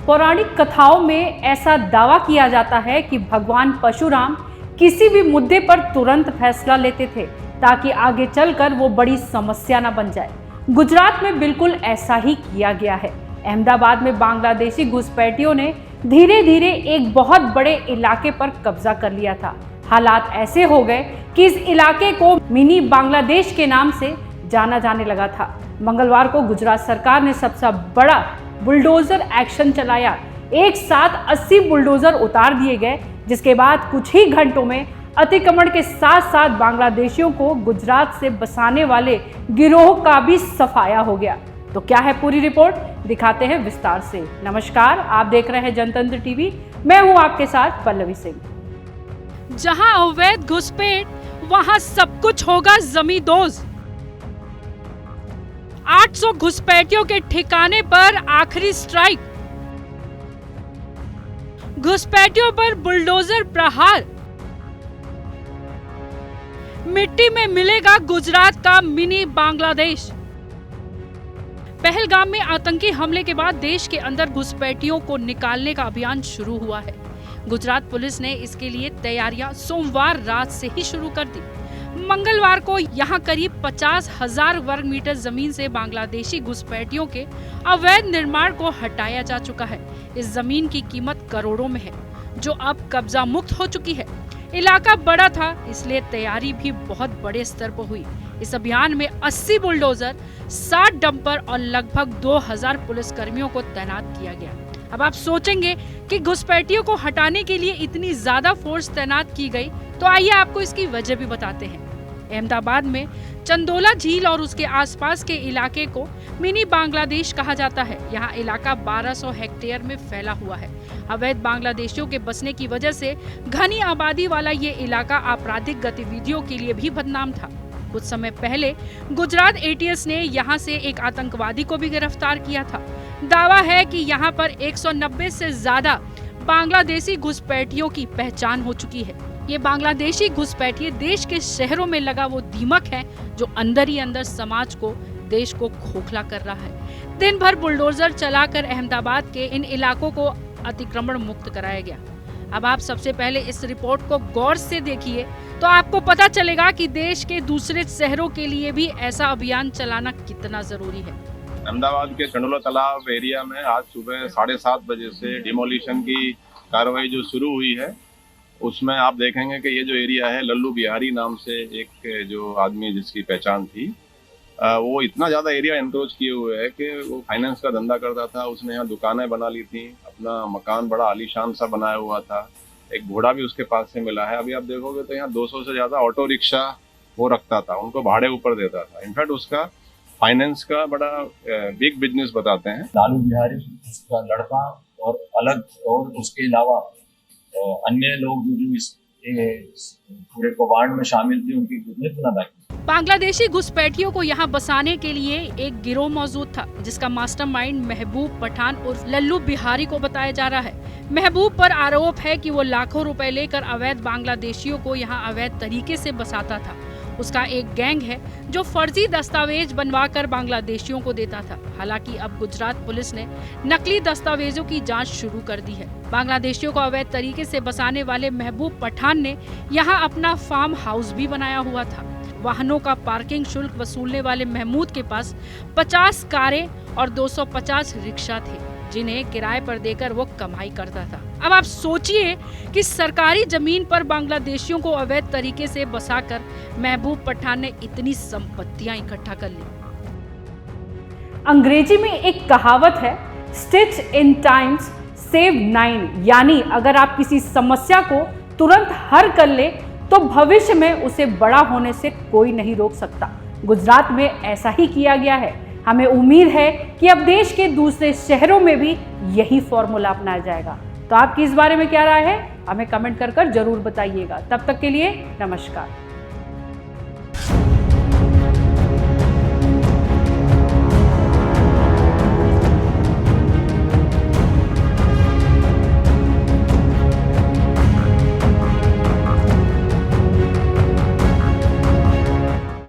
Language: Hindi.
पौराणिक कथाओं में ऐसा दावा किया जाता है कि भगवान परशुराम किसी भी मुद्दे पर तुरंत फैसला लेते थे ताकि आगे चलकर वो बड़ी समस्या न बन जाए। गुजरात में बिल्कुल ऐसा ही किया गया है। अहमदाबाद में बांग्लादेशी घुसपैठियों ने धीरे धीरे एक बहुत बड़े इलाके पर कब्जा कर लिया था। हालात ऐसे हो गए कि इस इलाके को मिनी बांग्लादेश के नाम से जाना जाने लगा था। मंगलवार को गुजरात सरकार ने सबसे बड़ा बुलडोजर एक्शन चलाया। एक साथ 80 बुलडोजर उतार दिए गए, जिसके बाद कुछ ही घंटों में अतिक्रमण के साथ साथ बांग्लादेशियों को गुजरात से बसाने वाले गिरोह का भी सफाया हो गया। तो क्या है पूरी रिपोर्ट, दिखाते हैं विस्तार से। नमस्कार, आप देख रहे हैं जनतंत्र टीवी। मैं हूं आपके साथ पल्लवी सिंह। जहां अवैध घुसपैठ, वहां सब कुछ होगा जमींदोज। 800 घुसपैठियों के ठिकाने पर आखिरी स्ट्राइक। घुसपैठियों पर बुलडोजर प्रहार। मिट्टी में मिलेगा गुजरात का मिनी बांग्लादेश। पहलगाम में आतंकी हमले के बाद देश के अंदर घुसपैठियों को निकालने का अभियान शुरू हुआ है। गुजरात पुलिस ने इसके लिए तैयारियां सोमवार रात से ही शुरू कर दी। मंगलवार को यहां करीब 50,000 वर्ग मीटर जमीन से बांग्लादेशी घुसपैठियों के अवैध निर्माण को हटाया जा चुका है। इस जमीन की कीमत करोड़ों में है, जो अब कब्जा मुक्त हो चुकी है। इलाका बड़ा था, इसलिए तैयारी भी बहुत बड़े स्तर पर हुई। इस अभियान में 80 बुलडोजर, 60 डंपर और लगभग 2000 पुलिसकर्मियों को तैनात किया गया। अब आप सोचेंगे कि घुसपैठियों को हटाने के लिए इतनी ज्यादा फोर्स तैनात की गई, तो आइए आपको इसकी वजह भी बताते हैं। अहमदाबाद में चंदोला झील और उसके आसपास के इलाके को मिनी बांग्लादेश कहा जाता है। यहाँ इलाका 1200 हेक्टेयर में फैला हुआ है। अवैध बांग्लादेशियों के बसने की वजह से घनी आबादी वाला ये इलाका आपराधिक गतिविधियों के लिए भी बदनाम था। कुछ समय पहले गुजरात एटीएस ने यहाँ से एक आतंकवादी को भी गिरफ्तार किया था। दावा है कि यहाँ पर 190 से ज्यादा बांग्लादेशी घुसपैठियों की पहचान हो चुकी है। ये बांग्लादेशी घुसपैठिए देश के शहरों में लगा वो दीमक है जो अंदर ही अंदर समाज को, देश को खोखला कर रहा है। दिन भर बुलडोजर चलाकर अहमदाबाद के इन इलाकों को अतिक्रमण मुक्त कराया गया। अब आप सबसे पहले इस रिपोर्ट को गौर से देखिए तो आपको पता चलेगा कि देश के दूसरे शहरों के लिए भी ऐसा अभियान चलाना कितना जरूरी है। अहमदाबाद के चंडोला तालाब एरिया में आज सुबह 7:30 बजे से डिमोलिशन की कार्रवाई जो शुरू हुई है, उसमें आप देखेंगे कि ये जो एरिया है, लल्लू बिहारी नाम से एक जो आदमी जिसकी पहचान थी, वो इतना ज़्यादा एरिया एनक्रोच किए हुए है कि वो फाइनेंस का धंधा करता था। उसने यहाँ दुकानें बना ली थी, अपना मकान बड़ा आलीशान सा बनाया हुआ था। एक घोड़ा भी उसके पास से मिला है। अभी आप देखोगे तो यहाँ 200 से ज़्यादा ऑटो रिक्शा वो रखता था, उनको भाड़े ऊपर देता था। इनफैक्ट उसका फाइनेंस का बड़ा बिग बिजनेस बताते हैं। लालू बिहारी उसका लड़का और अलग, और उसके अलावा अन्य लोग जो इस पूरे कौभांड में शामिल थे, उनकी कितने तनाज़ा। बांग्लादेशी घुसपैठियों को यहाँ बसाने के लिए एक गिरोह मौजूद था, जिसका मास्टरमाइंड महबूब पठान उर्फ लल्लू बिहारी को बताया जा रहा है। महबूब पर आरोप है कि वो लाखों रुपए लेकर अवैध बांग्लादेशियों को यहाँ अवैध तरीके से बसाता था। उसका एक गैंग है जो फर्जी दस्तावेज बनवाकर बांग्लादेशियों को देता था। हालांकि अब गुजरात पुलिस ने नकली दस्तावेजों की जांच शुरू कर दी है। बांग्लादेशियों को अवैध तरीके से बसाने वाले महबूब पठान ने यहाँ अपना फार्म हाउस भी बनाया हुआ था। वाहनों का पार्किंग शुल्क वसूलने वाले महमूद के पास 50 कारें और 250 रिक्शा थे, जिन्हें किराए पर देकर वो कमाई करता था। अब आप सोचिए कि सरकारी जमीन पर बांग्लादेशियों को अवैध तरीके से बसाकर महबूब पठान ने इतनी संपत्तियां इकट्ठा कर ली। अंग्रेजी में एक कहावत है, स्टिच इन टाइम्स सेव 9, यानी अगर आप किसी समस्या को तुरंत हल कर ले तो भविष्य में उसे बड़ा होने से कोई नहीं रोक सकता। गुजरात में ऐसा ही किया गया है। हमें उम्मीद है कि अब देश के दूसरे शहरों में भी यही फॉर्मूला अपनाया जाएगा। तो आपकी इस बारे में क्या राय है, हमें कमेंट कर जरूर बताइएगा। तब तक के लिए नमस्कार।